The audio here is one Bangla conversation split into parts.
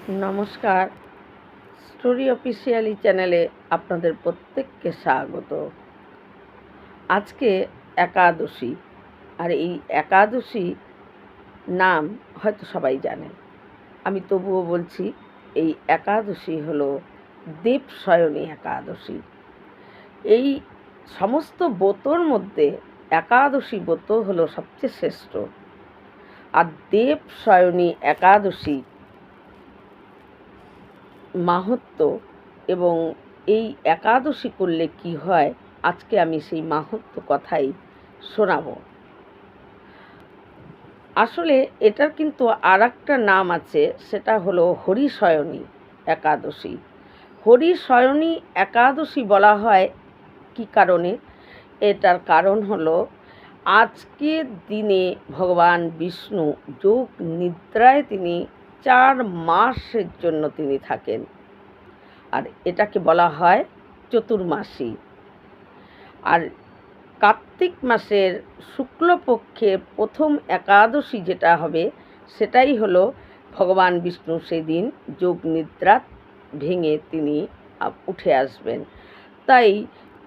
নমস্কার, স্টোরি অফিসিয়ালি চ্যানেলে আপনাদের প্রত্যেককে স্বাগত। আজকে একাদশী, আর এই একাদশী নাম হয়তো সবাই জানেন। আমি তবুও বলছি, এই একাদশী হলো দেবশয়নী একাদশী। এই সমস্ত ব্রতর মধ্যে একাদশী ব্রত হলো সবচেয়ে শ্রেষ্ঠ। আর দেবশয়নী একাদশী মাহাত্ম্য এবং এই একাদশী করলে কি হয়, আজকে আমি সেই মাহাত্ম্য কথাই শোনাবো। আসলে এটার কিন্তু আর একটা নাম আছে, সেটা হলো হরিশয়নী একাদশী। হরিশয়নী একাদশী বলা হয় কি কারণে? এটার কারণ হলো আজকের দিনে ভগবান বিষ্ণু যোগ নিদ্রায় তিনি 4 মাসের জন্য তিনি থাকেন, আর এটাকে বলা হয় চতুর্মাসী। আর কার্তিক মাসের শুক্লপক্ষের প্রথম একাদশী যেটা হবে, সেটাই হলো ভগবান বিষ্ণু সেদিন যোগ নিদ্রা ভেঙে তিনি উঠে আসবেন। তাই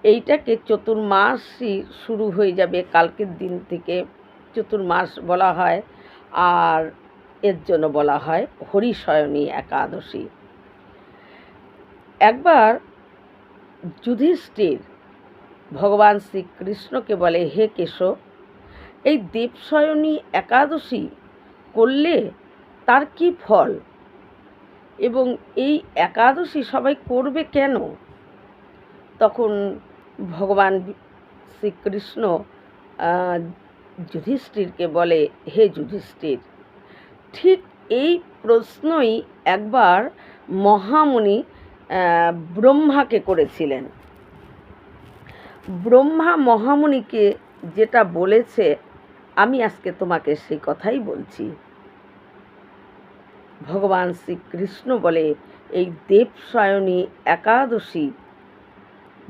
এইটাকে চতুর্মাসই শুরু হয়ে যাবে কালকের দিন থেকে, চতুর্মাস বলা হয়। আর এর জন্য বলা হয় হরিশয়নী একাদশী। একবার যুধিষ্ঠির ভগবান শ্রীকৃষ্ণকে বলে, হে কেশব, এই দেবশয়নী একাদশী করলে তার কি ফল, এবং এই একাদশী সবাই করবে কেন? তখন ভগবান শ্রীকৃষ্ণ যুধিষ্ঠিরকে বলে, হে যুধিষ্ঠির, ঠিক এই প্রশ্নই একবার মহামুনি ব্রহ্মাকে করেছিলেন। ব্রহ্মা মহামুনিকে যেটা বলেছে, আমি আজকে তোমাকে সেই কথাই বলছি। ভগবান শ্রীকৃষ্ণ বলে, এই দেবশয়নী একাদশী,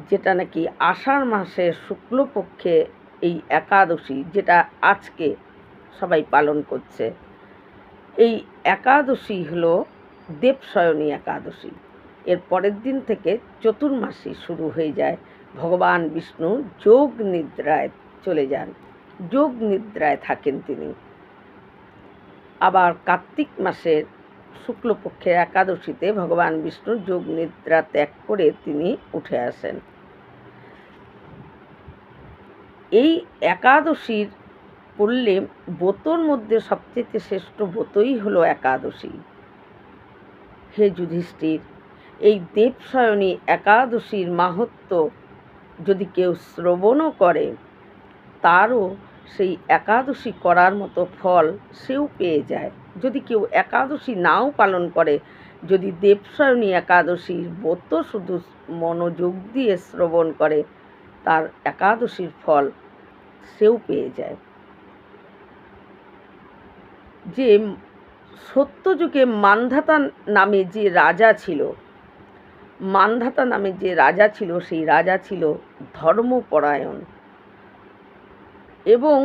যেটা নাকি আষাঢ় মাসের শুক্লপক্ষে এই একাদশী, যেটা আজকে সবাই পালন করছে, এই একাদশী হলো দেবশয়নী একাদশী। এর পরের দিন থেকে চতুর্মাসী শুরু হয়ে যায়। ভগবান বিষ্ণু যোগ নিদ্রায় চলে যান, যোগ নিদ্রায় থাকেন তিনি। আবার কার্তিক মাসের শুক্লপক্ষের একাদশীতে ভগবান বিষ্ণু যোগ নিদ্রা ত্যাগ করে তিনি উঠে আসেন। এই একাদশীর করলে ব্রতর মধ্যে সবচেয়ে শ্রেষ্ঠ ব্রতই হলো একাদশী। হে যুধিষ্ঠির, এই দেবশয়নী একাদশীর মাহাত্ম্য যদি কেউ শ্রবণও করে, তারও সেই একাদশী করার মতো ফল সেও পেয়ে যায়। যদি কেউ একাদশী নাও পালন করে, যদি দেবশয়নী একাদশীর ব্রত শুধু মনোযোগ দিয়ে শ্রবণ করে, তার একাদশীর ফল সেও পেয়ে যায়। যে সত্যযুগে মান্ধাতা নামে যে রাজা ছিল, মান্ধাতা নামে যে রাজা ছিল, সেই রাজা ছিল ধর্মপরায়ণ এবং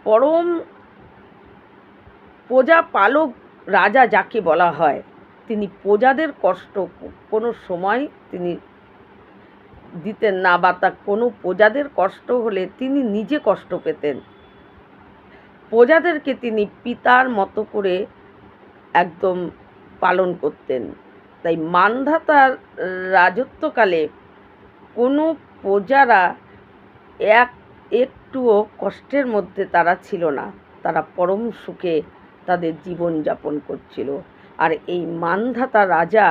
পরম প্রজাপালক রাজা যাকে বলা হয়। তিনি প্রজাদের কষ্ট কোনো সময় তিনি দিতেন না, বা তা কোনো প্রজাদের কষ্ট হলে তিনি নিজে কষ্ট পেতেন। প্রজাদেরকে তিনি পিতার মতো করে একদম পালন করতেন। তাই মান্ধাতার রাজত্বকালে কোনো প্রজারা একটুও কষ্টের মধ্যে তারা ছিল না, তারা পরম সুখে তাদের জীবনযাপন করছিল। আর এই মান্ধাতা রাজা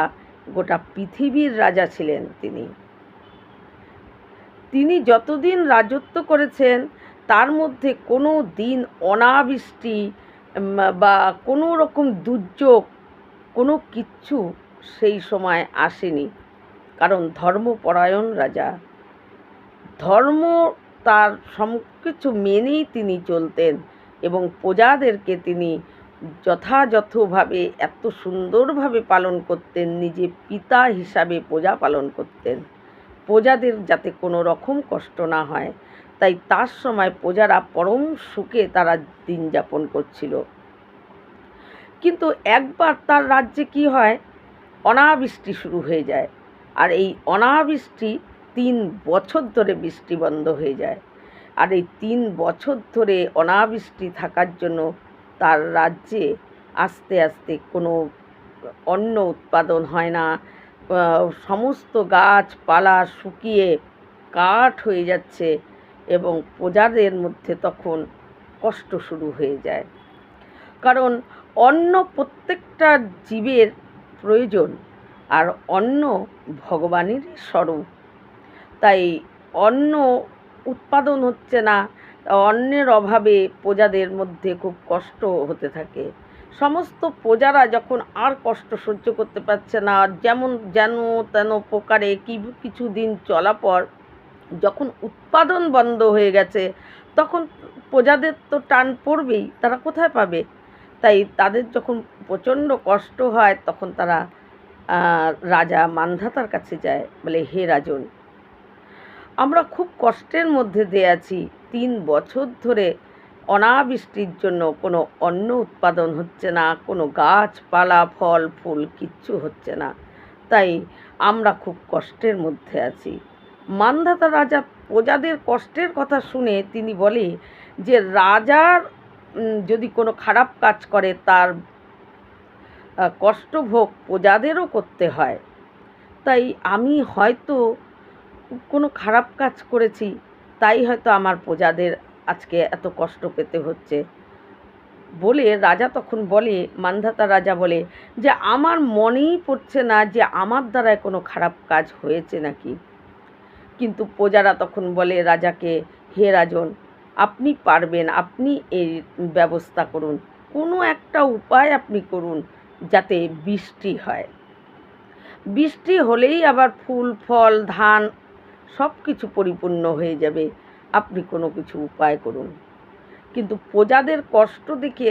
গোটা পৃথিবীর রাজা ছিলেন। তিনি যতদিন রাজত্ব করেছেন, তার মধ্যে কোনো দিন অনাবৃষ্টি বা কোনো রকম দুর্যোগ কোনো কিচ্ছু সেই সময় আসেনি। কারণ ধর্মপরায়ণ রাজা, ধর্ম তার সবকিছু মেনেই তিনি চলতেন এবং প্রজাদেরকে তিনি যথাযথভাবে এত সুন্দরভাবে পালন করতেন। নিজে পিতা হিসাবে প্রজা পালন করতেন, প্রজাদের যাতে কোনো রকম কষ্ট না হয়। তাই তার সময় প্রজারা পরম সুখে তারা দিন যাপন করছিল। কিন্তু একবার তার রাজ্যে কি হয়, অনাবৃষ্টি শুরু হয়ে যায়। আর এই অনাবৃষ্টি 3 বছর ধরে বৃষ্টি বন্ধ হয়ে যায়। আর এই 3 বছর ধরে অনাবৃষ্টি থাকার জন্য তার রাজ্যে আস্তে আস্তে কোনো অন্ন উৎপাদন হয় না। সমস্ত গাছপালা শুকিয়ে কাঠ হয়ে যাচ্ছে এবং প্রজাদের মধ্যে তখন কষ্ট শুরু হয়ে যায়। কারণ অন্ন প্রত্যেকটা জীবের প্রয়োজন, আর অন্ন ভগবানের স্বরূপ। তাই অন্ন উৎপাদন হচ্ছে না, অন্নের অভাবে প্রজাদের মধ্যে খুব কষ্ট হতে থাকে। সমস্ত প্রজারা যখন আর কষ্ট সহ্য করতে পারছে না, যেমন যেন তেন প্রকারে কিছুদিন চলা পর যখন উৎপাদন বন্ধ হয়ে গেছে, তখন প্রজাদের তো টান পড়বেই, তারা কোথায় পাবে? তাই তাদের যখন প্রচণ্ড কষ্ট হয়, তখন তারা রাজা মান্ধাতার কাছে যায়, বলে, হে রাজন, আমরা খুব কষ্টের মধ্যে দিয়ে আছি, 3 বছর ধরে অনাবৃষ্টির জন্য কোনো অন্ন উৎপাদন হচ্ছে না, কোনো গাছপালা ফল ফুল কিচ্ছু হচ্ছে না, তাই আমরা খুব কষ্টের মধ্যে আছি। মান্ধাতা রাজা প্রজাদের কষ্টের কথা শুনে তিনি বলে যে রাজার যদি কোনো খারাপ কাজ করে, তার কষ্টভোগ প্রজাদেরও করতে হয়। তাই আমি হয়তো কোনো খারাপ কাজ করেছি, তাই হয়তো আমার প্রজাদের আজকে এত কষ্ট পেতে হচ্ছে বলে রাজা তখন বলে, মান্ধাতা রাজা বলে যে আমার মনেই পড়ছে না যে আমার দ্বারায় কোনো খারাপ কাজ হয়েছে নাকি। কিন্তু প্রজারা তখন বলে রাজাকে, হে রাজন, আপনি পারবেন, আপনি এই ব্যবস্থা করুন, কোনো একটা উপায় আপনি করুন যাতে বৃষ্টি হয়। বৃষ্টি হলেই আবার ফুল ফল ধান সব কিছু পরিপূর্ণ হয়ে যাবে, আপনি কোনো কিছু উপায় করুন। কিন্তু প্রজাদের কষ্ট দেখে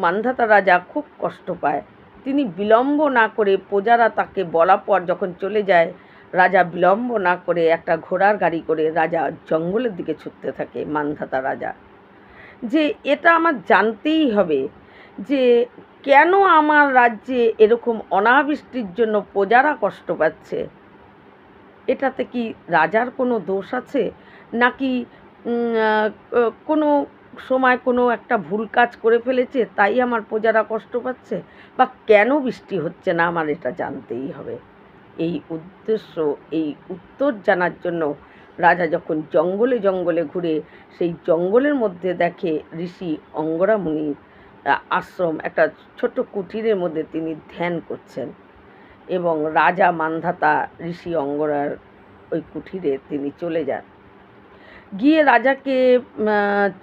মান্ধাতা রাজা খুব কষ্ট পায়। তিনি বিলম্ব না করে, প্রজারা তাকে বলা পর যখন চলে যায়, রাজা বিলম্ব না করে একটা ঘোড়ার গাড়ি করে রাজা জঙ্গলের দিকে ছুটতে থাকে। মান্ধাতা রাজা যে এটা আমার জানতেই হবে যে কেন আমার রাজ্যে এরকম অনাবৃষ্টির জন্য প্রজারা কষ্ট পাচ্ছে। এটাতে কি রাজার কোনো দোষ আছে, নাকি কোনো সময় কোনো একটা ভুল কাজ করে ফেলেছে তাই আমার প্রজারা কষ্ট পাচ্ছে, বা কেন বৃষ্টি হচ্ছে না, আমার এটা জানতেই হবে। এই উদ্দেশ্য, এই উত্তর জানার জন্য রাজা যখন জঙ্গলে জঙ্গলে ঘুরে সেই জঙ্গলের মধ্যে দেখে ঋষি অঙ্গরা মুনির আশ্রম, একটা ছোট কুটিরের মধ্যে তিনি ধ্যান করছেন, এবং রাজা মান্ধাতা ঋষি অঙ্গরার ওই কুঠিরে তিনি চলে যান। গিয়ে রাজাকে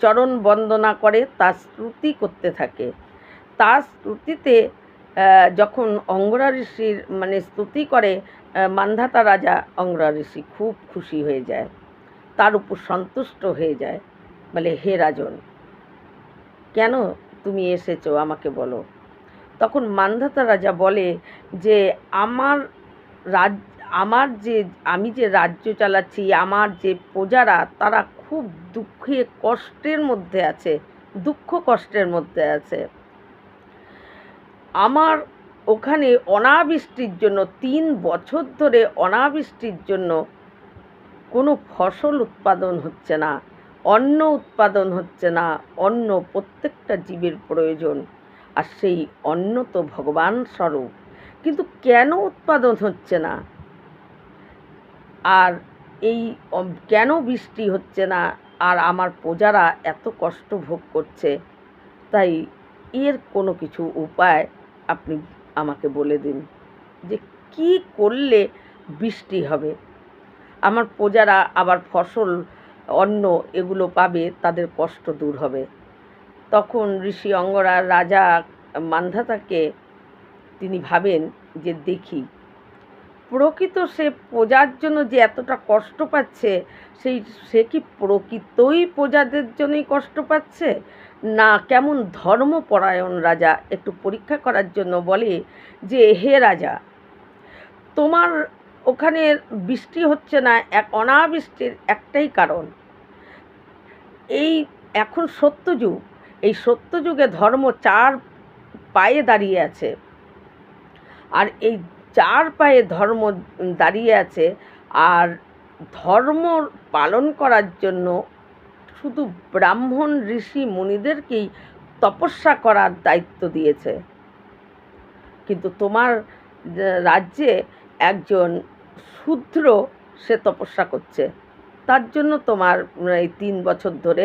চরণ বন্দনা করে, তার স্তুতি করতে থাকে। তার স্তুতিতে যখন অঙ্গরা ঋষির স্তুতি করে মান্ধাতা রাজা, অঙ্গরা ঋষি খুব খুশি হয়ে যায়, তার উপর সন্তুষ্ট হয়ে যায়, বলে, হে রাজন, কেন তুমি এসেছো আমাকে বলো। তখন মান্ধাতা রাজা বলে যে আমি যে রাজ্য চালাচ্ছি, আমার যে প্রজারা তারা খুব দুঃখে কষ্টের মধ্যে আছে, দুঃখ কষ্টের মধ্যে আছে। আমার ওখানে অনাবৃষ্টির জন্য 3 বছর ধরে অনাবৃষ্টির জন্য কোনো ফসল উৎপাদন হচ্ছে না, অন্ন উৎপাদন হচ্ছে না। অন্ন প্রত্যেকটা জীবের প্রয়োজন, আর সেই অন্ন তো ভগবান স্বরূপ, কিন্তু কেন উৎপাদন হচ্ছে না, আর এই কেন বৃষ্টি হচ্ছে না, আর আমার প্রজারা এত কষ্ট ভোগ করছে, তাই এর কোনো কিছু উপায় আপনি আমাকে বলে দিন যে কি করলে বৃষ্টি হবে, আমার প্রজারা আবার ফসল অন্ন এগুলো পাবে, তাদের কষ্ট দূর হবে। তখন ঋষি অঙ্গরা রাজা মান্ধাতাকে তিনি ভাবেন যে দেখি প্রকৃত সে প্রজার জন্য যে এতটা কষ্ট পাচ্ছে, সে কি প্রকৃতই প্রজাদের জন্যই কষ্ট পাচ্ছে, না কেমন ধর্মপরায়ণ রাজা, একটু পরীক্ষা করার জন্য বলে যে হে রাজা, তোমার ওখানে বৃষ্টি হচ্ছে না, অনাবৃষ্টির একটাই কারণ, এই এখন সত্যযুগ, এই সত্যযুগে ধর্ম পায়ে দাঁড়িয়ে আছে, আর এই 4 পায়ে ধর্ম দাঁড়িয়ে আছে, আর ধর্ম পালন করার জন্য শুধু ব্রাহ্মণ ঋষি মুনিদেরকেই তপস্যা করার দায়িত্ব দিয়েছে। কিন্তু তোমার রাজ্যে একজন শূদ্র সে তপস্যা করছে, তার জন্য তোমার এই 3 বছর ধরে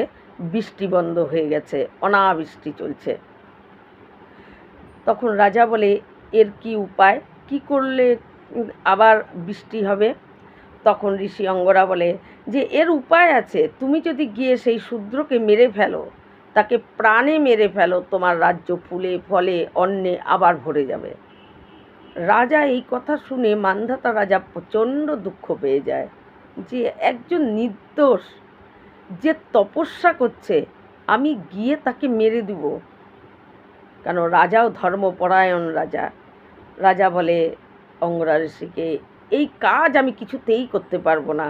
বৃষ্টি বন্ধ হয়ে গেছে, অনাবৃষ্টি চলছে। তখন রাজা বলে, এর কি উপায়, কি করলে আবার বৃষ্টি হবে? তখন ঋষি অঙ্গরা বলে যে এর উপায় আছে, তুমি যদি গিয়ে সেই শূদ্রকে মেরে ফেলো, তাকে প্রাণে মেরে ফেলো, তোমার রাজ্য ফুলে ফলে অন্নে আবার ভরে যাবে। রাজা এই কথা শুনে মান্ধাতা রাজা প্রচণ্ড দুঃখ পেয়ে যায় যে একজন নির্দোষ যে তপস্যা করছে, আমি গিয়ে তাকে মেরে দিব। কেন রাজাও ধর্মপরায়ণ রাজা। রাজা বলে অঙ্গরা ঋষিকে, এই কাজ আমি কিছুতেই করতে পারবো না।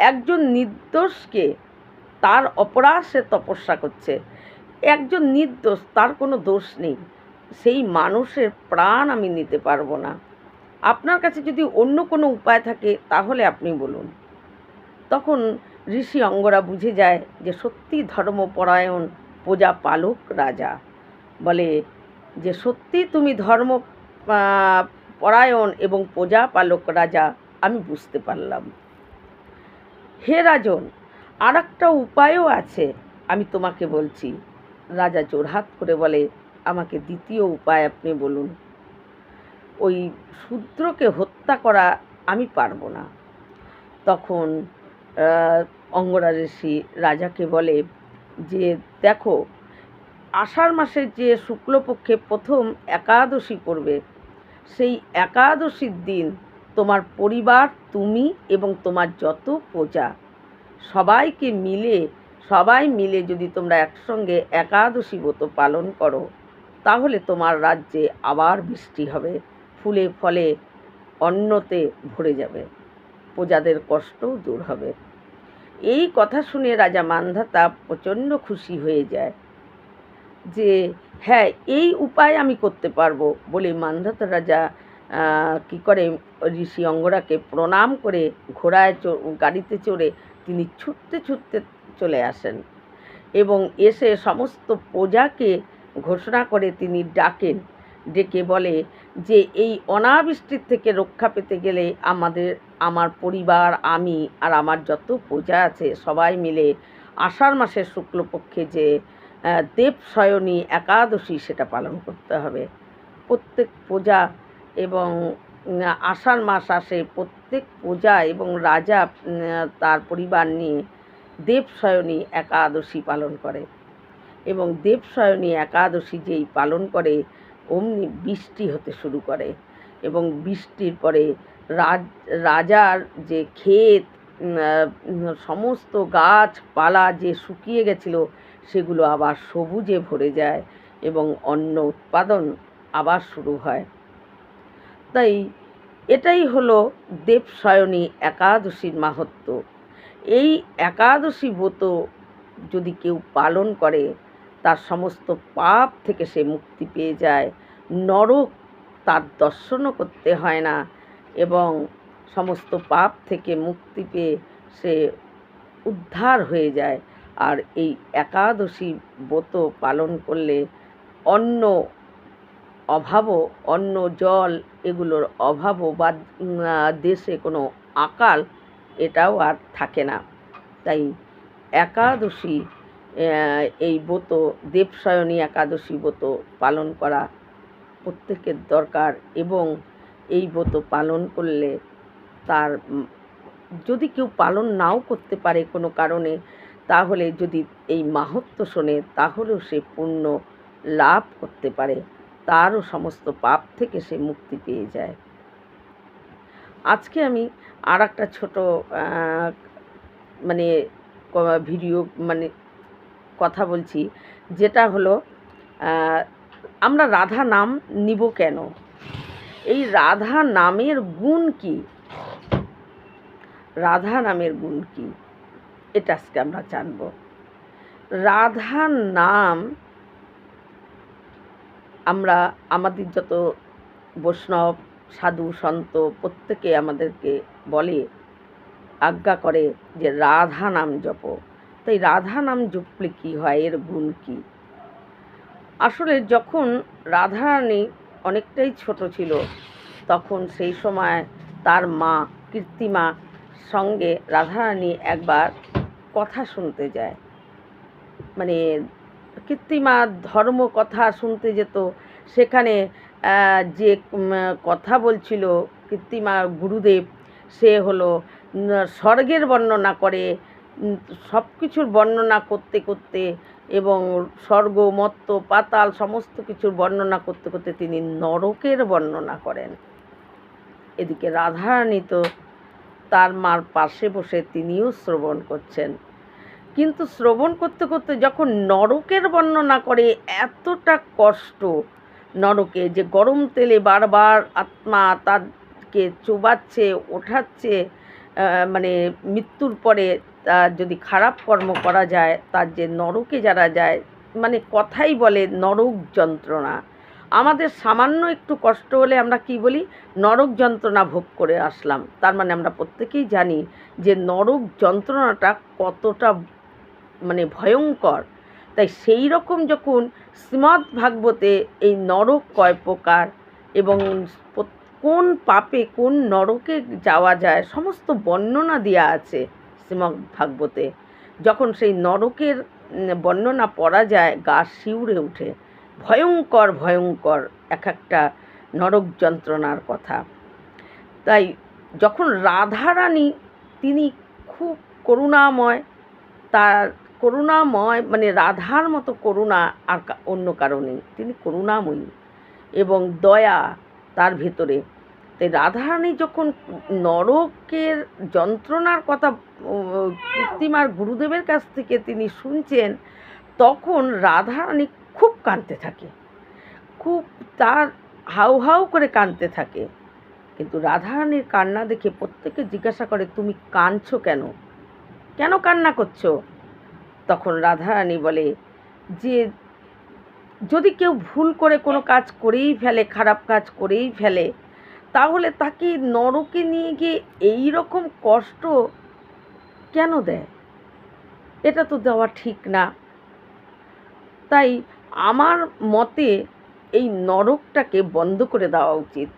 একজন নির্দোষকে, তার অপরাধ সে তপস্যা করছে, একজন নির্দোষ, তার কোনো দোষ নেই, সেই মানুষের প্রাণ আমি নিতে পারবো না। আপনার কাছে যদি অন্য কোনো উপায় থাকে তাহলে আপনি বলুন। তখন ঋষি অঙ্গরা বুঝে যায় যে সত্যি ধর্মপরায়ণ প্রজা পালক রাজা। বলে যে সত্যি তুমি ধর্ম পরায়ণ এবং প্রজা পালক রাজা, আমি বুঝতে পারলাম। হে রাজন, আর একটা উপায়ও আছে, আমি তোমাকে বলছি। রাজা জোড়হাত করে বলে, আমাকে দ্বিতীয় উপায় আপনি বলুন। ওই শূদ্রকে হত্যা করা আমি পারবো না। তখন অঙ্গরা ঋষি রাজাকে বলে যে দেখো, আষাঢ় মাসের যে শুক্লপক্ষে প্রথম একাদশী পড়বে, সেই একাদশীর দিন তোমার পরিবার, তুমি এবং তোমার যত প্রজা সবাই মিলে যদি তোমরা একসঙ্গে একাদশী ব্রত পালন করো, তাহলে তোমার রাজ্যে আবার বৃষ্টি হবে, ফুলে ফলে অন্নতে ভরে যাবে, প্রজাদের কষ্টও দূর হবে। এই কথা শুনে রাজা মান্ধাতা প্রচণ্ড খুশি হয়ে যায় যে হ্যাঁ, এই উপায় আমি করতে পারবো বলে মান্ধাতা রাজা কী করে, ঋষি অঙ্গরাকে প্রণাম করে ঘোড়ায় গাড়িতে চড়ে তিনি ছুটতে ছুটতে চলে আসেন এবং এসে সমস্ত প্রজাকে ঘোষণা করে তিনি ডেকে বলে যে এই অনাবৃষ্টির থেকে রক্ষা পেতে গেলে আমার পরিবার, আমি আর আমার যত প্রজা আছে সবাই মিলে আষাঢ় মাসের শুক্লপক্ষে যে দেবশয়নী একাদশী সেটা পালন করতে হবে। প্রত্যেক প্রজা এবং আষাঢ় মাস আসে, প্রত্যেক প্রজা এবং রাজা তার পরিবার নিয়ে দেবশয়নী একাদশী পালন করে এবং দেবশয়নী একাদশী যেই পালন করে অমনি বৃষ্টি হতে শুরু করে এবং বৃষ্টির পরে রাজার যে ক্ষেত, সমস্ত গাছপালা যে শুকিয়ে গেছিল সেগুলো আবার সবুজে ভরে যায় এবং অন্ন উৎপাদন আবার শুরু হয়। তাই এটাই হলো দেবশয়নী একাদশীর মাহাত্ম্য। এই একাদশী ব্রত যদি কেউ পালন করে, তার সমস্ত পাপ থেকে সে মুক্তি পেয়ে যায়, নরক তার দর্শনও করতে হয় না এবং সমস্ত পাপ থেকে মুক্তি পেয়ে সে উদ্ধার হয়ে যায়। আর এই একাদশী ব্রত পালন করলে অন্ন জল এগুলোর অভাবও বা দেশে কোনো আকাল এটাও আর থাকে না। তাই একাদশী, এই ব্রত দেবশয়নী একাদশী ব্রত পালন করা প্রত্যেকের দরকার এবং এই ব্রত পালন করলে তার যদি কেউ পালন নাও করতে পারে কোনো কারণে, তাহলে যদি এই মাহাত্ম্য শোনে তাহলেও সে পুণ্য লাভ করতে পারে, তারও সমস্ত পাপ থেকে সে মুক্তি পেয়ে যায়। আজকে আমি আর একটা ছোটো ভিডিও কথা বলছি, যেটা হলো আমরা রাধা নাম নিব কেন, এই রাধা নামের গুণ কি, রাধা নামের গুণ কি, এটা আজকে আমরা জানব। রাধা নাম আমরা আমাদের যত বৈষ্ণব সাধু সন্ত প্রত্যেকে আমাদেরকে বলে, আজ্ঞা করে যে রাধা নাম জপো। তাই রাধা নাম জপলে কী হয়, এর গুণ কী? আসলে যখন রাধারানী অনেকটাই ছোট ছিল, তখন সেই সময় তার মা কীর্তিমা সঙ্গে রাধারানী একবার কথা শুনতে যায়। মানে কীর্তিমা ধর্ম কথা শুনতে যেত। সেখানে যে কথা বলছিল কীর্তিমা গুরুদেব, সে হলো স্বর্গের বর্ণনা করে, সব কিছুর বর্ণনা করতে করতে এবং স্বর্গ মর্ত্য পাতাল সমস্ত কিছুর বর্ণনা করতে করতে তিনি নরকের বর্ণনা করেন। এদিকে রাধারানী তো তার মার পাশে বসে তিনিও শ্রবণ করছেন, কিন্তু শ্রবণ করতে করতে যখন নরকের বর্ণনা করে, এতটা কষ্ট নরকে, যে গরম তেলে বারবার আত্মা তাকে চোবাচ্ছে ওঠাচ্ছে, মানে মৃত্যুর পরে তার যদি খারাপ কর্ম করা যায়, তার যে নরকে যারা যায়, মানে কথাই বলে নরক যন্ত্রণা। আমাদের সামান্য একটু কষ্ট হলে আমরা কি বলি, নরক যন্ত্রণা ভোগ করে আসলাম। তার মানে আমরা প্রত্যেকেই জানি যে নরক যন্ত্রণাটা কতটা মানে ভয়ঙ্কর। তাই সেই রকম যখন শ্রীমদ্ ভাগবতে এই নরক কয় প্রকার এবং কোন পাপে কোন নরকে যাওয়া যায় সমস্ত বর্ণনা দেওয়া আছে শ্রীমদ্ ভাগবতে, যখন সেই নরকের বর্ণনা পড়া যায় গা শিউরে ওঠে। ভয়ঙ্কর ভয়ঙ্কর এক একটা নরক যন্ত্রণার কথা। তাই যখন রাধারানী, তিনি খুব করুণাময়, তার করুণাময় মানে রাধার মতো করুণা আর অন্য কারণে, তিনি করুণাময়ী এবং দয়া তার ভেতরে। তাই রাধারানী যখন নরকের যন্ত্রণার কথা কীর্তিমার গুরুদেবের কাছ থেকে তিনি শুনছেন, তখন রাধারানী খুব কাঁদতে থাকে, খুব তার হাউ হাউ করে কাঁদতে থাকে। কিন্তু রাধারানীর কান্না দেখে প্রত্যেকে জিজ্ঞাসা করে, তুমি কাঁদছো কেন, কেন কান্না করছো? তখন রাধারানী বলে যে যদি কেউ ভুল করে কোনো কাজ করেই ফেলে, খারাপ কাজ করেই ফেলে, তাহলে তাকে নরকে নিয়ে গিয়ে এই রকম কষ্ট কেন দেয়? এটা তো দেওয়া ঠিক না। তাই আমার মতে এই নরকটাকে বন্ধ করে দেওয়া উচিত।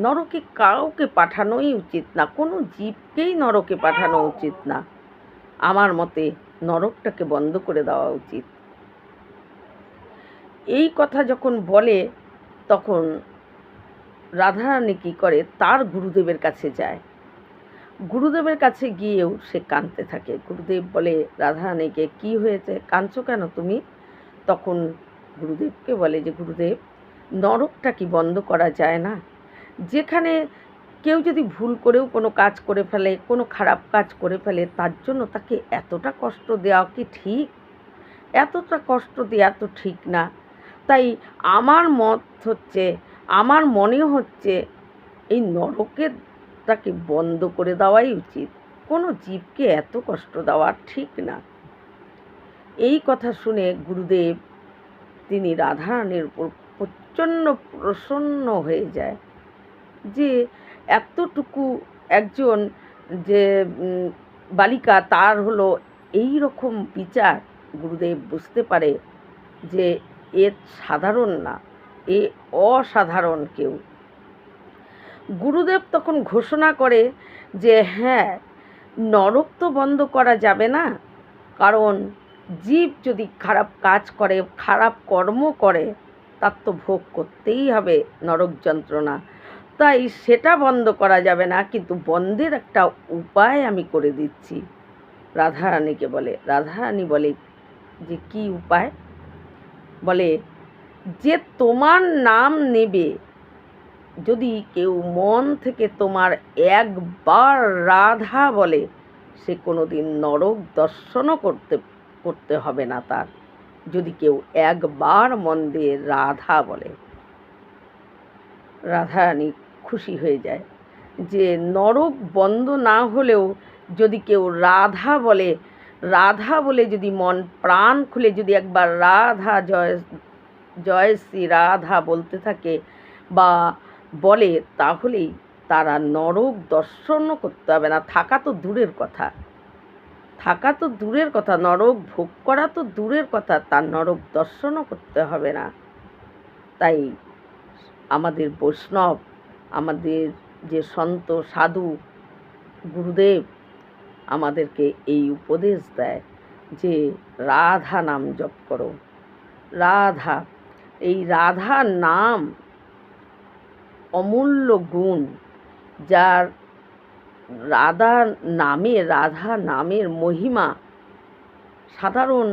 নরকে কাউকে পাঠানোই উচিত না, কোনো জীবকেই নরকে পাঠানো উচিত না। আমার মতে নরকটাকে বন্ধ করে দেওয়া উচিত। এই কথা যখন বলে, তখন রাধারানী কী করে, তার গুরুদেবের কাছে যায়। গুরুদেবের কাছে গিয়েও সে কাঁদতে থাকে। গুরুদেব বলে রাধারানীকে, কি হয়েছে, কাঁদছো কেন তুমি? তখন গুরুদেবকে বলে যে গুরুদেব, নরকটা কি বন্ধ করা যায় না? যেখানে কেউ যদি ভুল করেও কোনো কাজ করে ফেলে, কোনো খারাপ কাজ করে ফেলে, তার জন্য তাকে এতটা কষ্ট দেওয়া কি ঠিক? এতটা কষ্ট দেওয়া তো ঠিক না। তাই আমার মত হচ্ছে, আমার মনে হচ্ছে এই নরকেরটাকে বন্ধ করে দেওয়াই উচিত। কোনো জীবকে এত কষ্ট দেওয়া ঠিক না। এই কথা শুনে গুরুদেব তিনি রাধারানীর উপর প্রচণ্ড প্রসন্ন হয়ে যায় যে এতটুকু একজন যে বালিকা, তার হলো এই রকম বিচার। গুরুদেব বুঝতে পারে যে এ সাধারণ না, এ অসাধারণ কেউ। গুরুদেব তখন ঘোষণা করে যে হ্যাঁ, নরক তো বন্ধ করা যাবে না, কারণ জীব যদি খারাপ কাজ করে, খারাপ কর্ম করে, তার তো ভোগ করতেই হবে নরক যন্ত্রণা। তাই সেটা বন্ধ করা যাবে না, কিন্তু বন্ধের একটা উপায় আমি করে দিচ্ছি। রাধারানীকে বলে। রাধারানী বলে যে কি উপায়? বলে যে তোমার নাম নেবে, যদি কেউ মন থেকে তোমার একবার রাধা বলে, সে কোনোদিন নরক দর্শনও করতে হবে না তার। যদি কেউ একবার মন দিয়ে রাধা বলে। রাধারানী খুশি হয়ে যায় যে নরক বন্ধ না হলেও যদি কেউ রাধা বলে, রাধা বলে যদি মন প্রাণ খুলে যদি একবার রাধা জয় জয় শ্রী রাধা বলতে থাকে বা বলে, তাহলেই তারা নরক দর্শনও করতে হবে না। থাকা তো দূরের কথা, নরক ভোগ করা তো দূরের কথা, তার নরক দর্শনও করতে হবে না। তাই আমাদের বৈষ্ণব, আমাদের যে সন্ত সাধু গুরুদেব আমাদেরকে এই উপদেশ দেয় যে রাধা নাম জপ করো। রাধা, এই রাধা নাম অমূল্য গুণ, যার রাধা নামের মহিমা সাধারণ,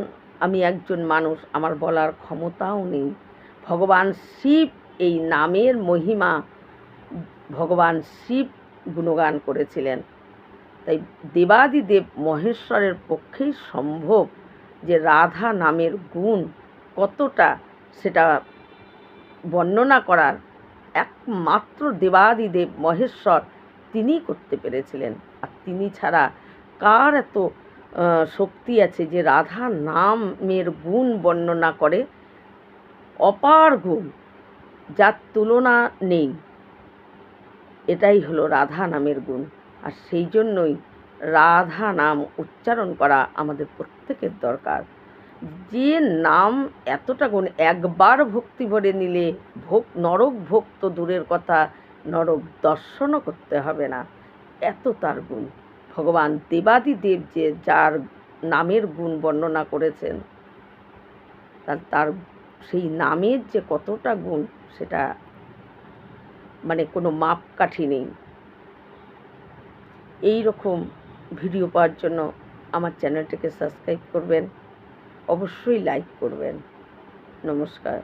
আমি একজন মানুষ, আমার বলার ক্ষমতাও নেই। ভগবান শিব এই নামের মহিমা ভগবান শিব গুণগান করেছিলেন। তাই দেবাদিদেব মহেশ্বরের পক্ষেই সম্ভব যে রাধা নামের গুণ কতটা সেটা বর্ণনা করার একমাত্র দেবাদিদেব মহেশ্বর তিনিই করতে পেরেছিলেন। আর তিনি ছাড়া কার এত শক্তি আছে যে রাধা নামের গুণ বর্ণনা করে? অপার গুণ, যার তুলনা নেই। এটাই হলো রাধা নামের গুণ। আর সেই জন্যই রাধা নাম উচ্চারণ করা আমাদের প্রত্যেকের দরকার। যে নাম এতটা গুণ, একবার ভক্তি ভরে নিলে নরক ভোগ তো দূরের কথা, নরক দর্শনও করতে হবে না, এত তার গুণ। ভগবান দেবাদিদেব যে যার নামের গুণ বর্ণনা করেছেন, তার সেই নামের যে কতটা গুণ, সেটা মানে কোনো মাপকাঠি নেই। এই রকম ভিডিও পাওয়ার জন্য আমার চ্যানেলটিকে সাবস্ক্রাইব করবেন, অবশ্যই লাইক করবেন। নমস্কার।